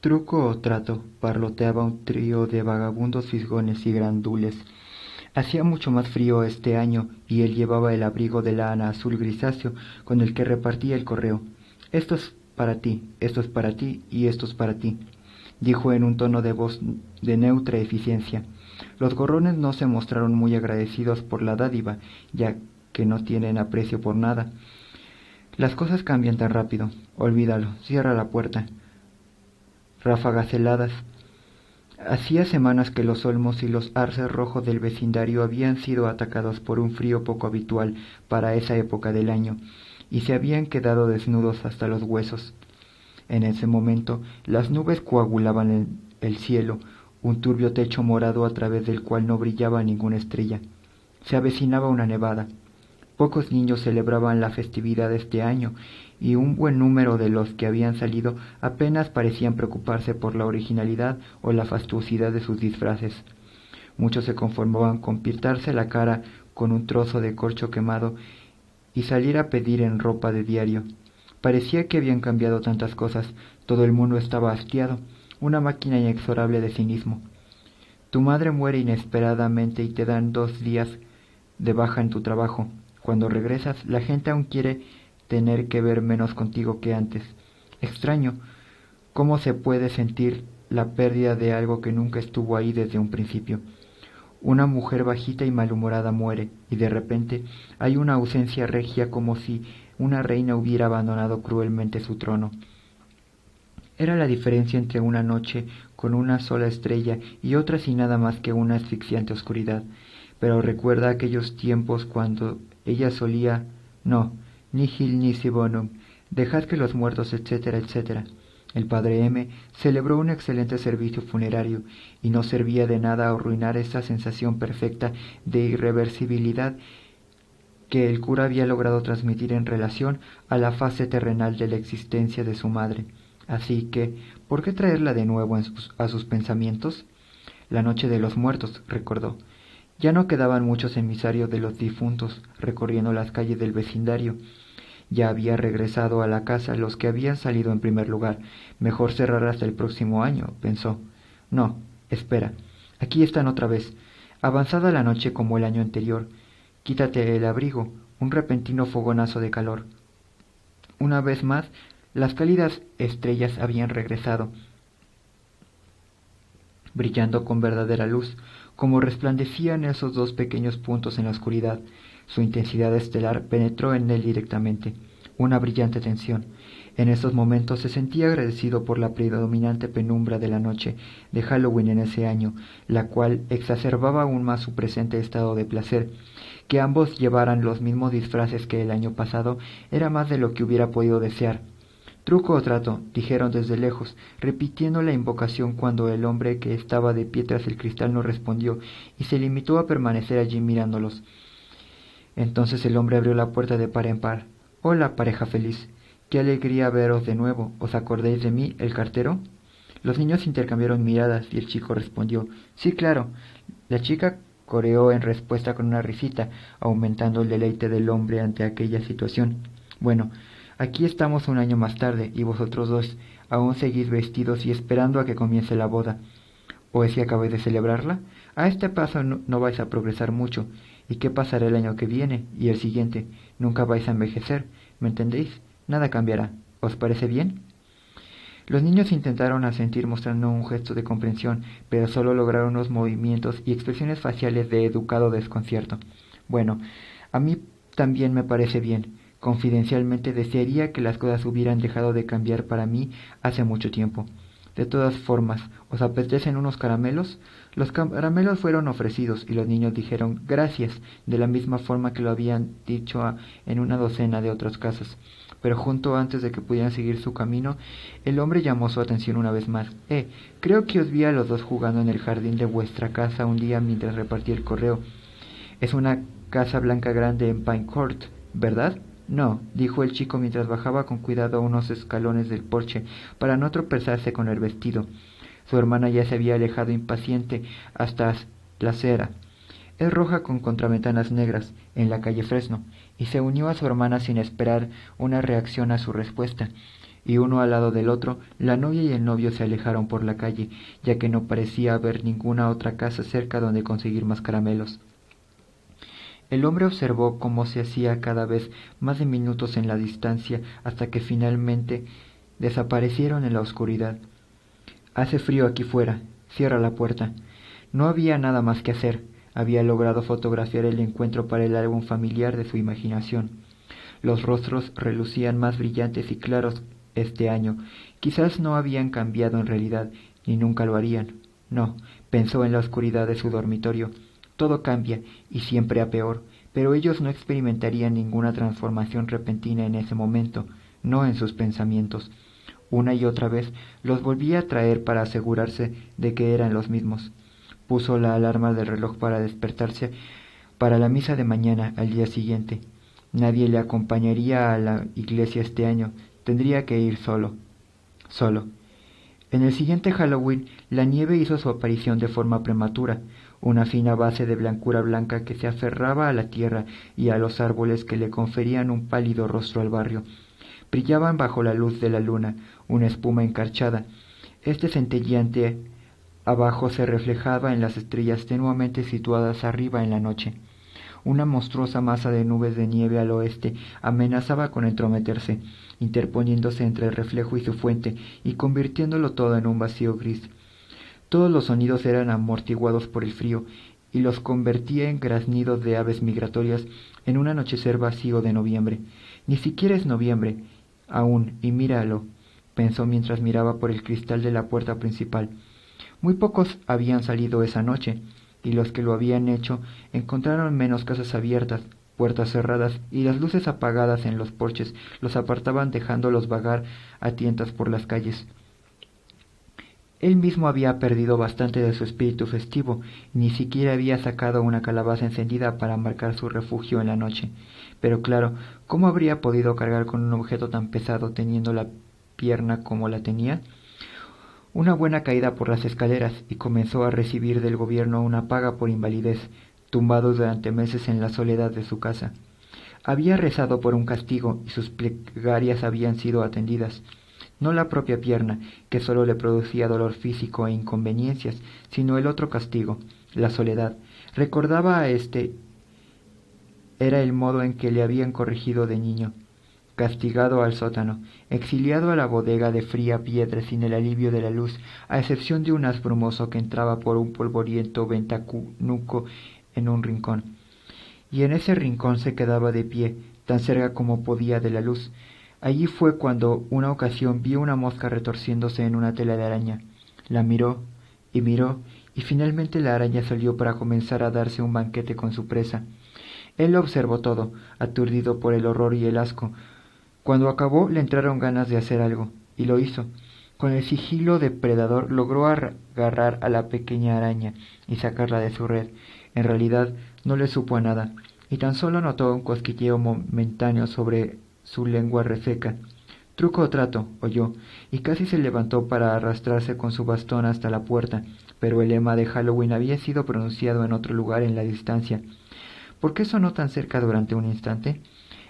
Truco o trato, parloteaba un trío de vagabundos fisgones y grandules. Hacía mucho más frío este año y él llevaba el abrigo de lana azul grisáceo con el que repartía el correo. Esto es para ti, esto es para ti y esto es para ti, dijo en un tono de voz de neutra eficiencia. Los gorrones no se mostraron muy agradecidos por la dádiva, ya que no tienen aprecio por nada. Las cosas cambian tan rápido. Olvídalo, cierra la puerta. Ráfagas heladas. Hacía semanas que los olmos y los arces rojos del vecindario habían sido atacados por un frío poco habitual para esa época del año, y se habían quedado desnudos hasta los huesos. En ese momento las nubes coagulaban en el cielo, un turbio techo morado a través del cual no brillaba ninguna estrella. Se avecinaba una nevada. Pocos niños celebraban la festividad de este año, y un buen número de los que habían salido apenas parecían preocuparse por la originalidad o la fastuosidad de sus disfraces. Muchos se conformaban con pintarse la cara con un trozo de corcho quemado y salir a pedir en ropa de diario. Parecía que habían cambiado tantas cosas, todo el mundo estaba hastiado, una máquina inexorable de cinismo. Tu madre muere inesperadamente y te dan 2 días de baja en tu trabajo. Cuando regresas, la gente aún quiere tener que ver menos contigo que antes. Extraño, ¿cómo se puede sentir la pérdida de algo que nunca estuvo ahí desde un principio? Una mujer bajita y malhumorada muere, y de repente hay una ausencia regia como si una reina hubiera abandonado cruelmente su trono. Era la diferencia entre una noche con una sola estrella y otra sin nada más que una asfixiante oscuridad. Pero recuerda aquellos tiempos cuando ella solía, no, nihil nisi bonum, dejad que los muertos, etcétera, etcétera. El padre M. celebró un excelente servicio funerario, y no servía de nada arruinar esa sensación perfecta de irreversibilidad que el cura había logrado transmitir en relación a la fase terrenal de la existencia de su madre. Así que, ¿por qué traerla de nuevo a sus pensamientos? La noche de los muertos, recordó. Ya no quedaban muchos emisarios de los difuntos recorriendo las calles del vecindario. Ya había regresado a la casa los que habían salido en primer lugar. Mejor cerrar hasta el próximo año, pensó. No, espera. Aquí están otra vez. Avanzada la noche como el año anterior. Quítate el abrigo. Un repentino fogonazo de calor. Una vez más, las cálidas estrellas habían regresado, brillando con verdadera luz, como resplandecían esos 2 pequeños puntos en la oscuridad. Su intensidad estelar penetró en él directamente, una brillante tensión. En esos momentos se sentía agradecido por la predominante penumbra de la noche de Halloween en ese año, la cual exacerbaba aún más su presente estado de placer. Que ambos llevaran los mismos disfraces que el año pasado era más de lo que hubiera podido desear. Truco o trato, dijeron desde lejos, repitiendo la invocación cuando el hombre que estaba de pie tras el cristal no respondió y se limitó a permanecer allí mirándolos. Entonces el hombre abrió la puerta de par en par. «Hola, pareja feliz. Qué alegría veros de nuevo. ¿Os acordáis de mí, el cartero?» Los niños intercambiaron miradas y el chico respondió: «Sí, claro». La chica coreó en respuesta con una risita, aumentando el deleite del hombre ante aquella situación. «Bueno, aquí estamos un año más tarde, y vosotros dos aún seguís vestidos y esperando a que comience la boda. ¿O es que acabáis de celebrarla? A este paso no vais a progresar mucho. ¿Y qué pasará el año que viene y el siguiente? Nunca vais a envejecer, ¿me entendéis? Nada cambiará. ¿Os parece bien?» Los niños intentaron asentir mostrando un gesto de comprensión, pero solo lograron unos movimientos y expresiones faciales de educado desconcierto. «Bueno, a mí también me parece bien. Confidencialmente desearía que las cosas hubieran dejado de cambiar para mí hace mucho tiempo. De todas formas, ¿os apetecen unos caramelos?» Los caramelos fueron ofrecidos y los niños dijeron gracias, de la misma forma que lo habían dicho en una docena de otros casos. Pero justo antes de que pudieran seguir su camino, el hombre llamó su atención una vez más. Creo que os vi a los dos jugando en el jardín de vuestra casa un día mientras repartía el correo. Es una casa blanca grande en Pine Court, ¿verdad?» «No», dijo el chico mientras bajaba con cuidado unos escalones del porche para no tropezarse con el vestido. Su hermana ya se había alejado impaciente hasta la acera. Es roja con contraventanas negras, en la calle Fresno, y se unió a su hermana sin esperar una reacción a su respuesta. y uno al lado del otro, la novia y el novio se alejaron por la calle, ya que no parecía haber ninguna otra casa cerca donde conseguir más caramelos. El hombre observó cómo se hacía cada vez más diminutos en la distancia hasta que finalmente desaparecieron en la oscuridad. Hace frío aquí fuera. Cierra la puerta. No había nada más que hacer. Había logrado fotografiar el encuentro para el álbum familiar de su imaginación. Los rostros relucían más brillantes y claros este año. Quizás no habían cambiado en realidad, ni nunca lo harían. No, pensó en la oscuridad de su dormitorio. Todo cambia, y siempre a peor, pero ellos no experimentarían ninguna transformación repentina en ese momento, no en sus pensamientos. Una y otra vez los volvía a traer para asegurarse de que eran los mismos. Puso la alarma del reloj para despertarse para la misa de mañana al día siguiente. Nadie le acompañaría a la iglesia este año. Tendría que ir solo. Solo. En el siguiente Halloween, la nieve hizo su aparición de forma prematura, una fina base de blancura blanca que se aferraba a la tierra y a los árboles que le conferían un pálido rostro al barrio. Brillaban bajo la luz de la luna, una espuma encarchada. Este centelleante abajo se reflejaba en las estrellas tenuamente situadas arriba en la noche. Una monstruosa masa de nubes de nieve al oeste amenazaba con entrometerse, interponiéndose entre el reflejo y su fuente, y convirtiéndolo todo en un vacío gris. Todos los sonidos eran amortiguados por el frío, y los convertía en graznidos de aves migratorias en un anochecer vacío de noviembre. Ni siquiera es noviembre aún, y míralo, pensó mientras miraba por el cristal de la puerta principal. Muy pocos habían salido esa noche, y los que lo habían hecho encontraron menos casas abiertas, puertas cerradas y las luces apagadas en los porches los apartaban dejándolos vagar a tientas por las calles. Él mismo había perdido bastante de su espíritu festivo, y ni siquiera había sacado una calabaza encendida para marcar su refugio en la noche. Pero claro, ¿cómo habría podido cargar con un objeto tan pesado teniendo la pierna como la tenía? Una buena caída por las escaleras, y comenzó a recibir del gobierno una paga por invalidez, tumbado durante meses en la soledad de su casa. Había rezado por un castigo, y sus plegarias habían sido atendidas. No la propia pierna, que sólo le producía dolor físico e inconveniencias, sino el otro castigo, la soledad. Recordaba a era el modo en que le habían corregido de niño, castigado al sótano, exiliado a la bodega de fría piedra sin el alivio de la luz, a excepción de un haz brumoso que entraba por un polvoriento ventanuco en un rincón. Y en ese rincón se quedaba de pie, tan cerca como podía de la luz. Allí fue cuando una ocasión vio una mosca retorciéndose en una tela de araña. La miró, y finalmente la araña salió para comenzar a darse un banquete con su presa. Él lo observó todo, aturdido por el horror y el asco. Cuando acabó le entraron ganas de hacer algo, y lo hizo. Con el sigilo depredador logró agarrar a la pequeña araña y sacarla de su red. En realidad no le supo a nada, y tan solo notó un cosquilleo momentáneo sobre su lengua reseca. Truco o trato, oyó, y casi se levantó para arrastrarse con su bastón hasta la puerta, pero el lema de Halloween había sido pronunciado en otro lugar en la distancia. ¿Por qué sonó tan cerca durante un instante?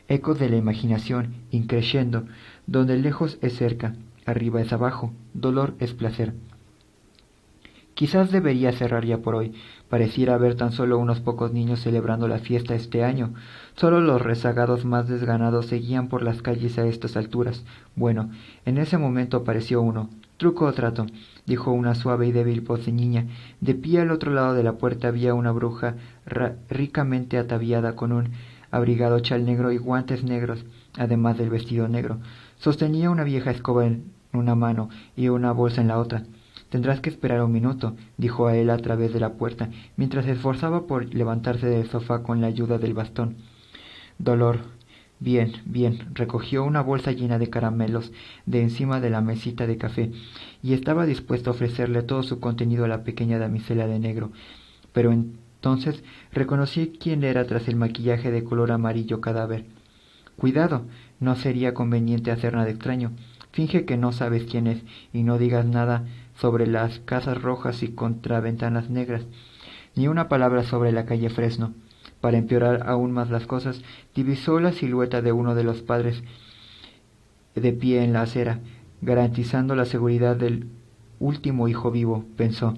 Ecos de la imaginación, increciendo, donde lejos es cerca, arriba es abajo, dolor es placer. Quizás debería cerrar ya por hoy. Pareciera haber tan solo unos pocos niños celebrando la fiesta este año. Solo los rezagados más desganados seguían por las calles a estas alturas. Bueno, en ese momento apareció uno. Truco o trato, dijo una suave y débil voz de niña. De pie al otro lado de la puerta había una bruja ricamente ataviada con un abrigado chal negro y guantes negros, además del vestido negro. Sostenía una vieja escoba en una mano y una bolsa en la otra. Tendrás que esperar un minuto, dijo a él a través de la puerta, mientras se esforzaba por levantarse del sofá con la ayuda del bastón. Dolor. Bien, bien. Recogió una bolsa llena de caramelos de encima de la mesita de café, y estaba dispuesto a ofrecerle todo su contenido a la pequeña damisela de negro. Pero entonces reconocí quién era tras el maquillaje de color amarillo cadáver. Cuidado, no sería conveniente hacer nada extraño. Finge que no sabes quién es, y no digas nada sobre las casas rojas y contraventanas negras, ni una palabra sobre la calle Fresno. Para empeorar aún más las cosas, divisó la silueta de uno de los padres de pie en la acera, garantizando la seguridad del último hijo vivo, pensó.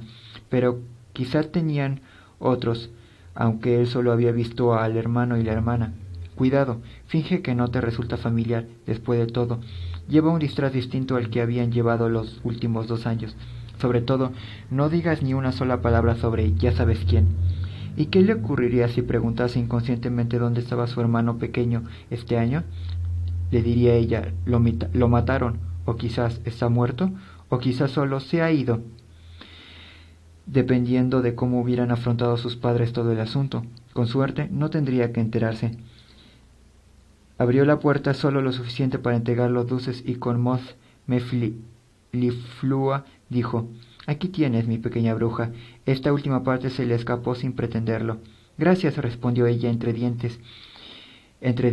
Pero quizá tenían otros, aunque él solo había visto al hermano y la hermana. Cuidado, finge que no te resulta familiar. Después de todo, lleva un disfraz distinto al que habían llevado los últimos 2 años. Sobre todo, no digas ni una sola palabra sobre ya sabes quién. ¿Y qué le ocurriría si preguntase inconscientemente dónde estaba su hermano pequeño este año? Le diría ella, lo mataron, o quizás está muerto, o quizás solo se ha ido, dependiendo de cómo hubieran afrontado sus padres todo el asunto. Con suerte, no tendría que enterarse. Abrió la puerta solo lo suficiente para entregar los dulces y con voz melliflua dijo: «Aquí tienes, mi pequeña bruja». Esta última parte se le escapó sin pretenderlo. «Gracias», respondió ella entre dientes, entre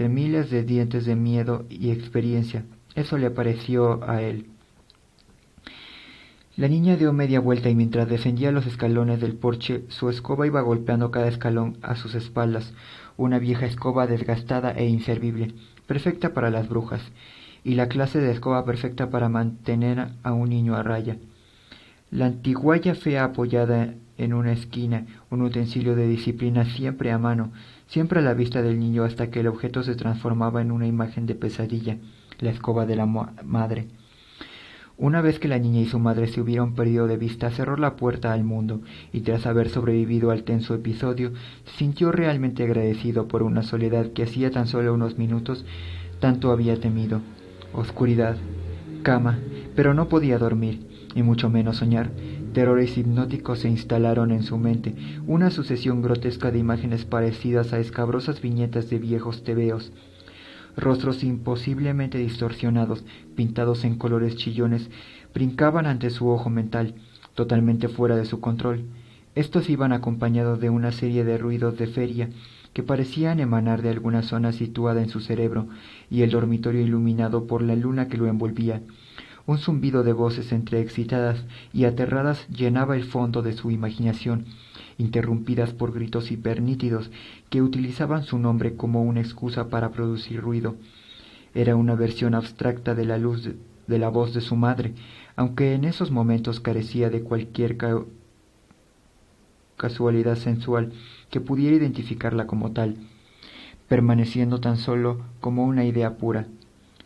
miles de dientes de miedo y experiencia. Eso le pareció a él. La niña dio media vuelta y mientras descendía los escalones del porche, su escoba iba golpeando cada escalón a sus espaldas, una vieja escoba desgastada e inservible, perfecta para las brujas, y la clase de escoba perfecta para mantener a un niño a raya. La antiguaya fea apoyada en una esquina, un utensilio de disciplina siempre a mano, siempre a la vista del niño hasta que el objeto se transformaba en una imagen de pesadilla, la escoba de la madre. Una vez que la niña y su madre se hubieron perdido de vista, cerró la puerta al mundo, y tras haber sobrevivido al tenso episodio, se sintió realmente agradecido por una soledad que hacía tan solo unos minutos tanto había temido. Oscuridad, cama, pero no podía dormir, y mucho menos soñar. Terrores hipnóticos se instalaron en su mente, una sucesión grotesca de imágenes parecidas a escabrosas viñetas de viejos tebeos. Rostros imposiblemente distorsionados, pintados en colores chillones, brincaban ante su ojo mental, totalmente fuera de su control. Estos iban acompañados de una serie de ruidos de feria que parecían emanar de alguna zona situada en su cerebro y el dormitorio iluminado por la luna que lo envolvía. Un zumbido de voces entre excitadas y aterradas llenaba el fondo de su imaginación, interrumpidas por gritos hipernítidos que utilizaban su nombre como una excusa para producir ruido. Era una versión abstracta de la voz de su madre, aunque en esos momentos carecía de cualquier casualidad sensual que pudiera identificarla como tal, permaneciendo tan solo como una idea pura.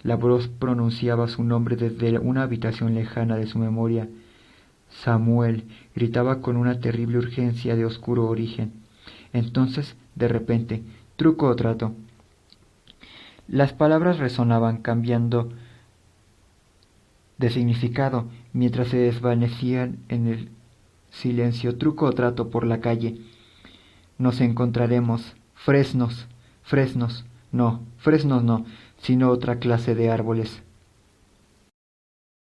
La voz pronunciaba su nombre desde una habitación lejana de su memoria. «Samuel», gritaba con una terrible urgencia de oscuro origen. Entonces, de repente, «truco o trato». Las palabras resonaban, cambiando de significado, mientras se desvanecían en el silencio. «Truco o trato por la calle. Nos encontraremos. Fresnos. No, sino otra clase de árboles».